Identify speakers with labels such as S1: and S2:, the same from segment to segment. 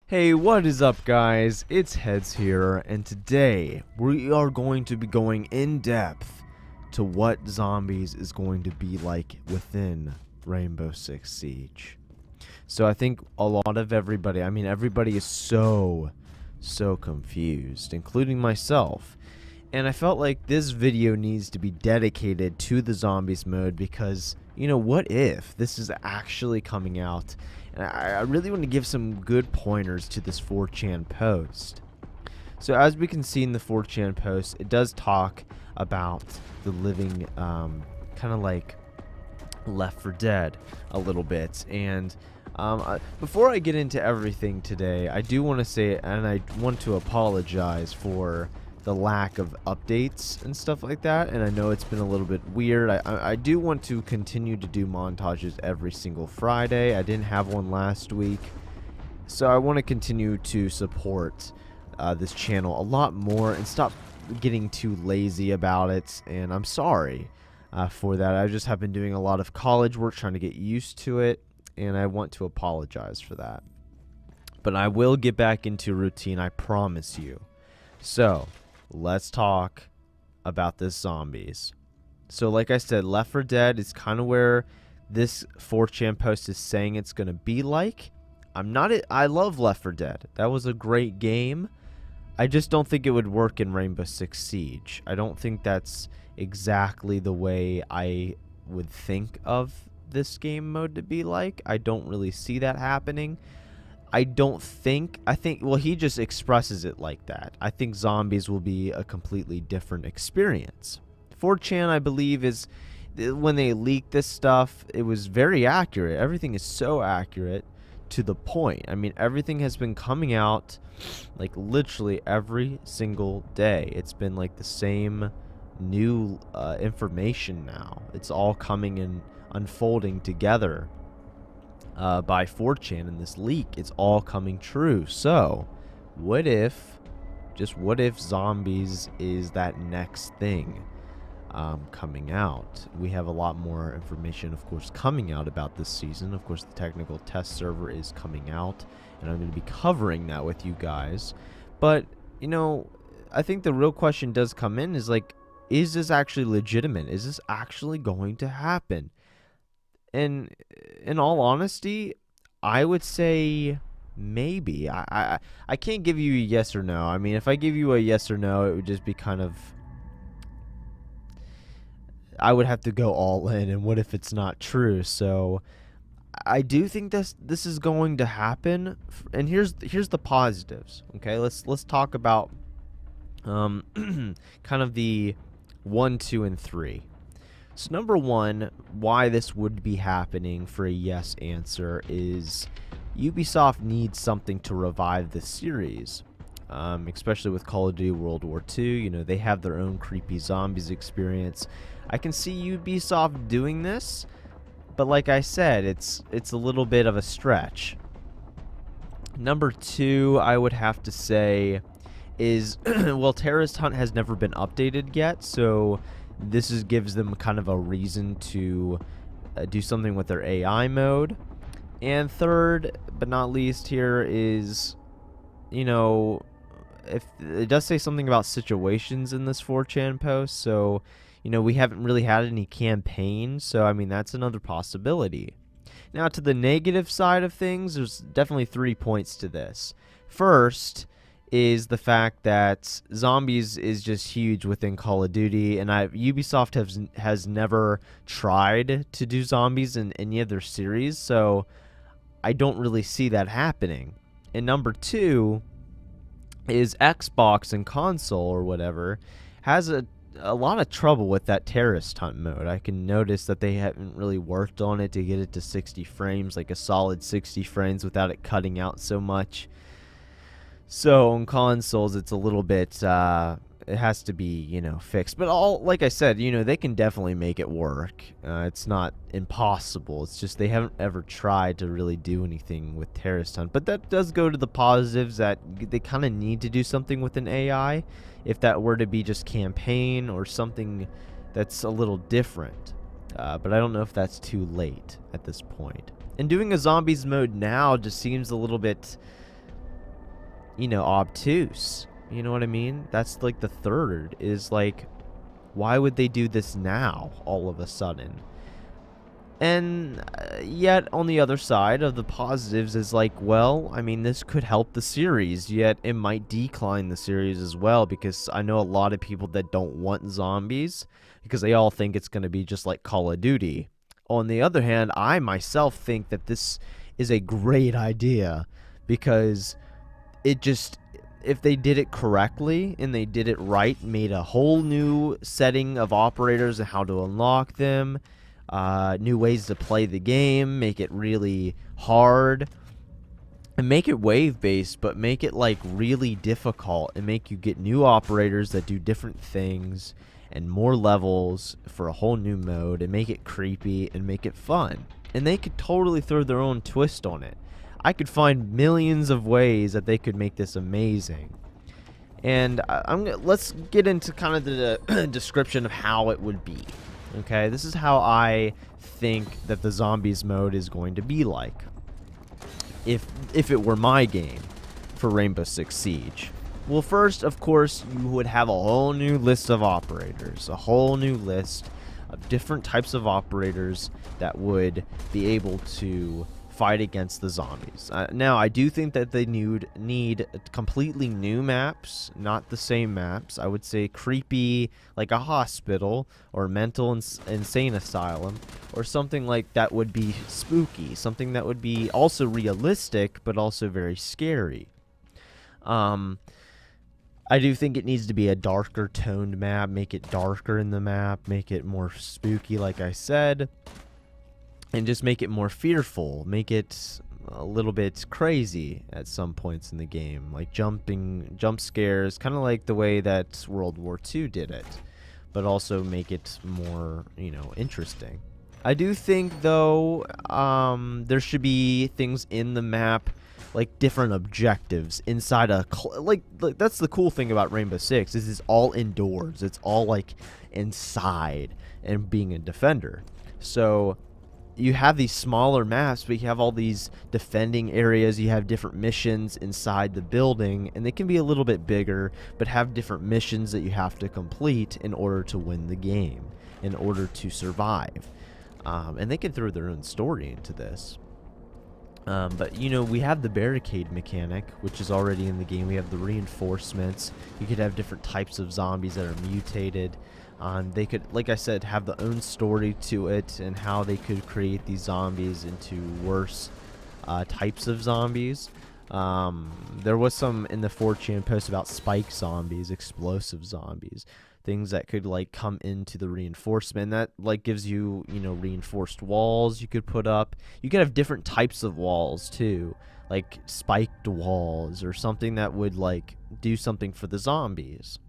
S1: Hey, what is up guys? It's HeAdz here, and today we are going to be going in depth to what zombies is going to be like within Rainbow Six Siege. So I think a lot of everybody, everybody is so confused, including myself. And I felt like this video needs to be dedicated to the zombies mode because, what if this is actually coming out? And I really want to give some good pointers to this 4chan post. So as we can see in the 4chan post, it does talk about the living, kind of like Left 4 Dead a little bit. And before I get into everything today, I do want to say, and I want to apologize for the lack of updates and stuff like that, and I know it's been a little bit weird. I do want to continue to do montages every single Friday. I didn't have one last week, so I want to continue to support this channel a lot more and stop getting too lazy about it, and I'm sorry for that. I just have been doing a lot of college work trying to get used to it, and I want to apologize for that. But I will get back into routine, I promise you. So let's talk about this zombies. So like I said, Left 4 Dead is kind of where this 4chan post is saying it's going to be like. I love Left 4 Dead. That was a great game. I just don't think it would work in Rainbow Six Siege. I don't think that's exactly the way I would think of this game mode to be like. I don't really see that happening. I think, well, he just expresses it like that. I think zombies will be a completely different experience. 4chan, I believe, is, when they leaked this stuff, it was very accurate. Everything is so accurate to the point. I mean, everything has been coming out, like, literally every single day. It's been, like, the same new information now. It's all coming and unfolding together. By 4chan in this leak. It's all coming true. So what if zombies is that next thing coming out? We have a lot more information, of course, coming out about this season. Of course, the technical test server is coming out, and I'm going to be covering that with you guys. But I think the real question does come in is, like, is this actually legitimate? Is this actually going to happen? And in all honesty, I would say maybe. I can't give you a yes or no. I mean, if I give you a yes or no, it would just be kind of, I would have to go all in, and what if it's not true? So I do think this is going to happen, and here's the positives. Okay, let's talk about kind of the 1, 2, and 3. So number one, why this would be happening for a yes answer is Ubisoft needs something to revive the series, especially with Call of Duty World War II. They have their own creepy zombies experience. I can see Ubisoft doing this, but like I said, it's a little bit of a stretch. Number two, I would have to say is, well, Terrorist Hunt has never been updated yet, so this gives them kind of a reason to do something with their AI mode. And third, but not least, here is, if it does say something about situations in this 4chan post, so, we haven't really had any campaign, so, I mean, that's another possibility. Now, to the negative side of things, there's definitely 3 points to this. First is the fact that zombies is just huge within Call of Duty, and Ubisoft has never tried to do zombies in any of their series, so I don't really see that happening. And number two is Xbox and console or whatever has a lot of trouble with that Terrorist Hunt mode. I can notice that they haven't really worked on it to get it to 60 frames, like a solid 60 frames without it cutting out so much. So on consoles, it's a little bit, it has to be, fixed. But like I said, they can definitely make it work. It's not impossible. It's just they haven't ever tried to really do anything with Terrorist Hunt. But that does go to the positives that they kind of need to do something with an AI. If that were to be just campaign or something that's a little different. But I don't know if that's too late at this point. And doing a zombies mode now just seems a little bit obtuse. You know what I mean? That's like the third is like, why would they do this now all of a sudden? And yet on the other side of the positives is like, well, I mean, this could help the series, yet it might decline the series as well, because I know a lot of people that don't want zombies because they all think it's going to be just like Call of Duty. On the other hand, I myself think that this is a great idea, because it just, if they did it correctly and they did it right, made a whole new setting of operators and how to unlock them, new ways to play the game, make it really hard, and make it wave based, but make it like really difficult, and make you get new operators that do different things and more levels for a whole new mode, and make it creepy and make it fun. And they could totally throw their own twist on it. I could find millions of ways that they could make this amazing. And let's get into kind of the description of how it would be. Okay, this is how I think that the zombies mode is going to be like, if it were my game for Rainbow Six Siege. Well, first, of course, you would have a whole new list of operators, a whole new list of different types of operators that would be able to fight against the zombies. Now, I do think that they need completely new maps, not the same maps. I would say creepy, like a hospital or mental insane asylum, or something like that would be spooky, something that would be also realistic but also very scary. I do think it needs to be a darker toned map, make it darker in the map, make it more spooky, like I said, and just make it more fearful, make it a little bit crazy at some points in the game, like jump scares, kind of like the way that World War II did it, but also make it more, interesting. I do think, though, there should be things in the map, like different objectives inside a like that's the cool thing about Rainbow Six, is it's all indoors, it's all like inside and being a defender. So you have these smaller maps, but you have all these defending areas, you have different missions inside the building, and they can be a little bit bigger, but have different missions that you have to complete in order to win the game, in order to survive. And they can throw their own story into this. But, we have the barricade mechanic, which is already in the game. We have the reinforcements. You could have different types of zombies that are mutated. They could, like I said, have their own story to it, and how they could create these zombies into worse types of zombies. There was some in the 4chan post about spike zombies, explosive zombies, things that could like come into the reinforcement that like gives you, reinforced walls you could put up. You could have different types of walls too, like spiked walls or something that would like do something for the zombies.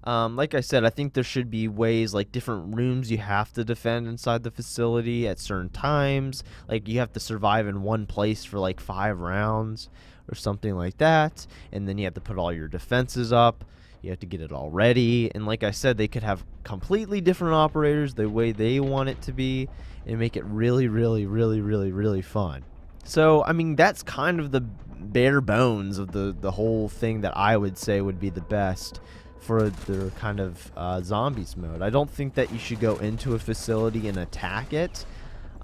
S1: Like I said, I think there should be ways, like different rooms you have to defend inside the facility at certain times. Like you have to survive in one place for like 5 rounds or something like that. And then you have to put all your defenses up. You have to get it all ready. And like I said, they could have completely different operators the way they want it to be, and make it really, really, really, really, really fun. So, I mean, that's kind of the bare bones of the whole thing that I would say would be the best for the kind of zombies mode. I don't think that you should go into a facility and attack it.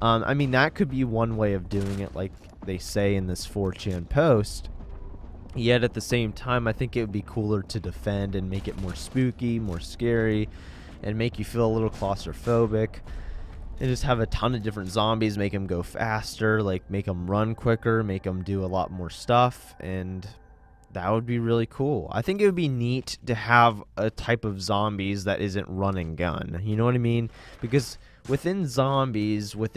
S1: I mean, that could be one way of doing it, like they say in this 4chan post. Yet at the same time, I think it would be cooler to defend and make it more spooky, more scary, and make you feel a little claustrophobic. And just have a ton of different zombies, make them go faster, like make them run quicker, make them do a lot more stuff, and that would be really cool. I think it would be neat to have a type of zombies that isn't run and gun. You know what I mean? Because within zombies, we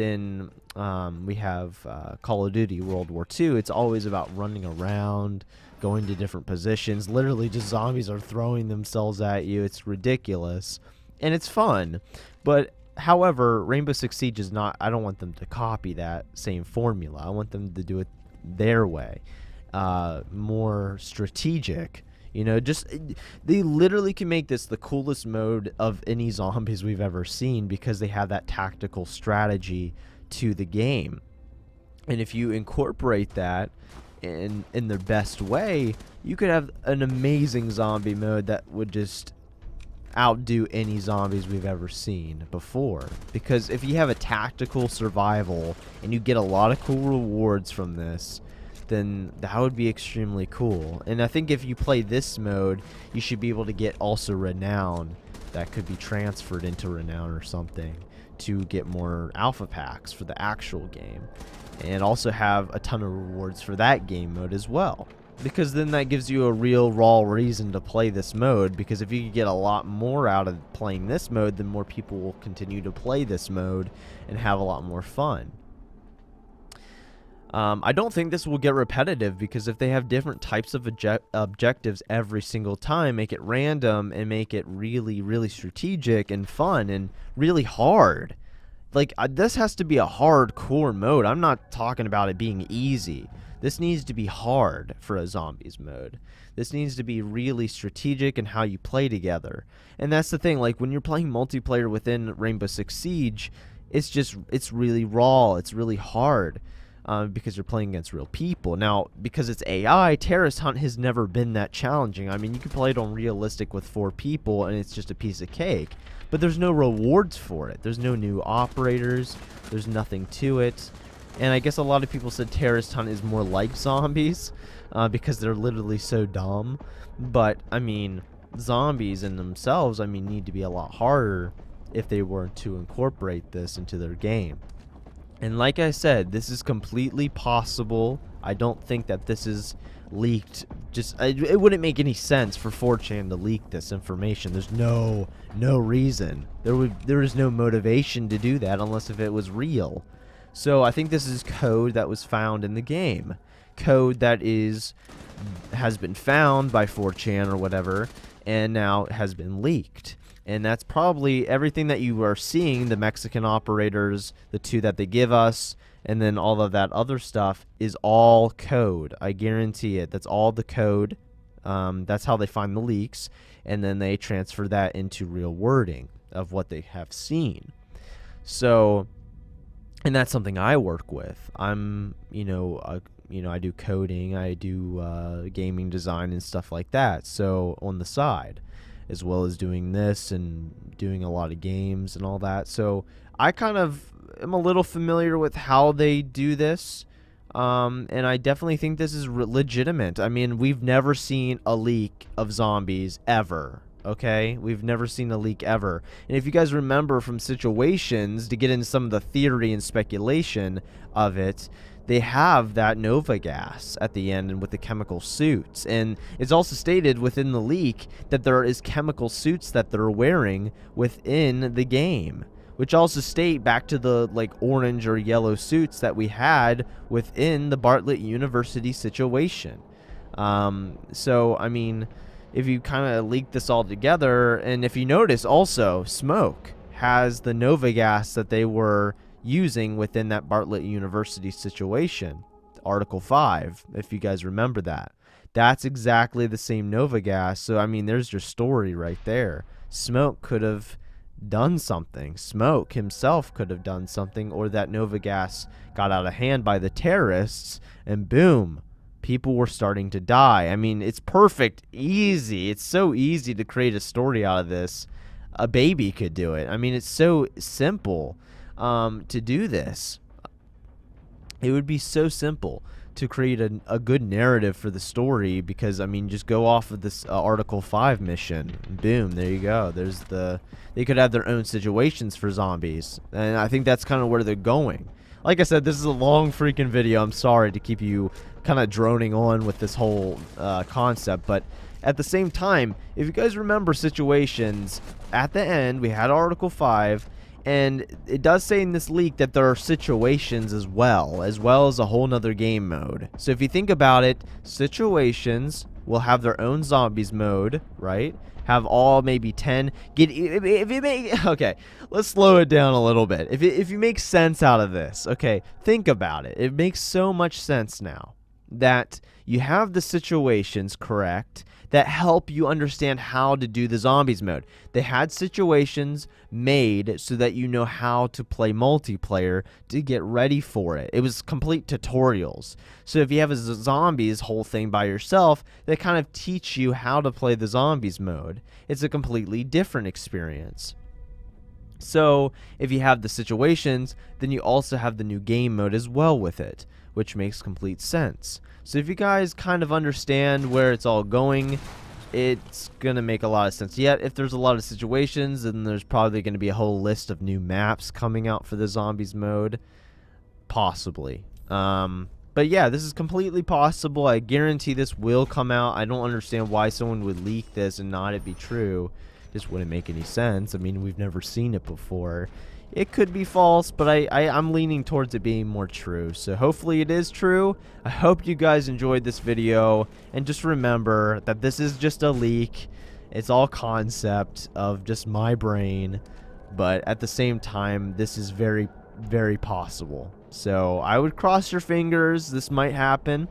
S1: have Call of Duty World War II, it's always about running around, going to different positions. Literally just zombies are throwing themselves at you. It's ridiculous. And it's fun. But however, Rainbow Six Siege is not, I don't want them to copy that same formula. I want them to do it their way. More strategic. They literally can make this the coolest mode of any zombies we've ever seen, because they have that tactical strategy to the game. And if you incorporate that in their best way, you could have an amazing zombie mode that would just outdo any zombies we've ever seen before. Because if you have a tactical survival and you get a lot of cool rewards from this, then that would be extremely cool. And I think if you play this mode, you should be able to get also renown that could be transferred into renown or something to get more alpha packs for the actual game, and also have a ton of rewards for that game mode as well, because then that gives you a real raw reason to play this mode. Because if you could get a lot more out of playing this mode, then more people will continue to play this mode and have a lot more fun. I don't think this will get repetitive, because if they have different types of objectives every single time, make it random and make it really, really strategic and fun and really hard. Like, this has to be a hardcore mode. I'm not talking about it being easy. This needs to be hard for a zombies mode. This needs to be really strategic in how you play together. And that's the thing, like when you're playing multiplayer within Rainbow Six Siege, it's really raw, it's really hard. Because you're playing against real people. Now, because it's AI, Terrorist Hunt has never been that challenging. I mean, you can play it on realistic with 4 people, and it's just a piece of cake. But there's no rewards for it. There's no new operators. There's nothing to it. And I guess a lot of people said Terrorist Hunt is more like zombies, because they're literally so dumb. But, I mean, zombies in themselves, I mean, need to be a lot harder if they were to incorporate this into their game. And like I said, this is completely possible. I don't think that this is leaked. It wouldn't make any sense for 4chan to leak this information. There's no reason. There is no motivation to do that unless if it was real. So I think this is code that was found in the game. Code that has been found by 4chan or whatever, and now has been leaked. And that's probably everything that you are seeing, the Mexican operators, the 2 that they give us, and then all of that other stuff is all code. I guarantee it. That's all the code. That's how they find the leaks, and then they transfer that into real wording of what they have seen. So, and that's something I work with. I'm, I do coding, I do gaming design and stuff like that. So on the side, as well as doing this and doing a lot of games and all that. So I kind of am a little familiar with how they do this. And I definitely think this is legitimate. I mean, we've never seen a leak of zombies ever. Okay? We've never seen a leak ever. And if you guys remember from Situations, to get into some of the theory and speculation of it, they have that Nova gas at the end and with the chemical suits. And it's also stated within the leak that there is chemical suits that they're wearing within the game, which also state back to the like orange or yellow suits that we had within the Bartlett University situation. So, I mean, if you kind of leak this all together, and if you notice also, Smoke has the Nova gas that they were using within that Bartlett University situation, Article 5, if you guys remember that. That's exactly the same Nova gas. So, I mean, there's your story right there. Smoke could have done something. Smoke himself could have done something, or that Nova gas got out of hand by the terrorists, and boom, people were starting to die. I mean, it's perfect, easy. It's so easy to create a story out of this. A baby could do it. I mean, it's so simple. To do this. It would be so simple to create a good narrative for the story, because I mean, just go off of this Article 5 mission, boom, there you go. They could have their own situations for zombies, and I think that's kind of where they're going. Like I said, this is a long freaking video. I'm sorry to keep you kind of droning on with this whole concept, but at the same time, if you guys remember Situations, at the end we had Article 5. And it does say in this leak that there are situations as well as a whole nother game mode. So if you think about it, Situations will have their own zombies mode, right? Have all maybe 10. Okay, let's slow it down a little bit. If you make sense out of this, okay, think about it. It makes so much sense now. that you have the situations correct that help you understand how to do the zombies mode. They had situations made so that you know how to play multiplayer to get ready for it. It was complete tutorials. So if you have a zombies whole thing by yourself, they kind of teach you how to play the zombies mode. It's a completely different experience. So if you have the situations, then you also have the new game mode as well with it, which makes complete sense. So if you guys kind of understand where it's all going, it's going to make a lot of sense. Yet, if there's a lot of situations, then there's probably going to be a whole list of new maps coming out for the zombies mode. Possibly. But yeah, this is completely possible. I guarantee this will come out. I don't understand why someone would leak this and not it be true. Just wouldn't make any sense. I mean, we've never seen it before. It could be false, but I'm leaning towards it being more true. So hopefully it is true. I hope you guys enjoyed this video. And just remember that this is just a leak. It's all concept of just my brain. But at the same time, this is very, very possible. So I would cross your fingers. This might happen.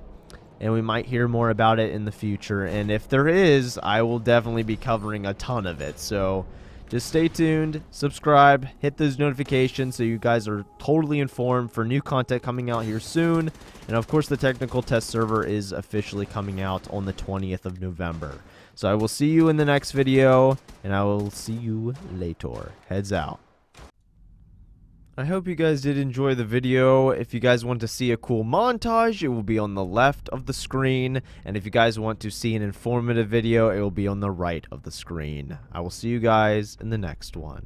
S1: And we might hear more about it in the future. And if there is, I will definitely be covering a ton of it. So just stay tuned, subscribe, hit those notifications so you guys are totally informed for new content coming out here soon. And of course, the technical test server is officially coming out on the 20th of November. So I will see you in the next video, and I will see you later. Heads out. I hope you guys did enjoy the video. If you guys want to see a cool montage, it will be on the left of the screen. And if you guys want to see an informative video, it will be on the right of the screen. I will see you guys in the next one.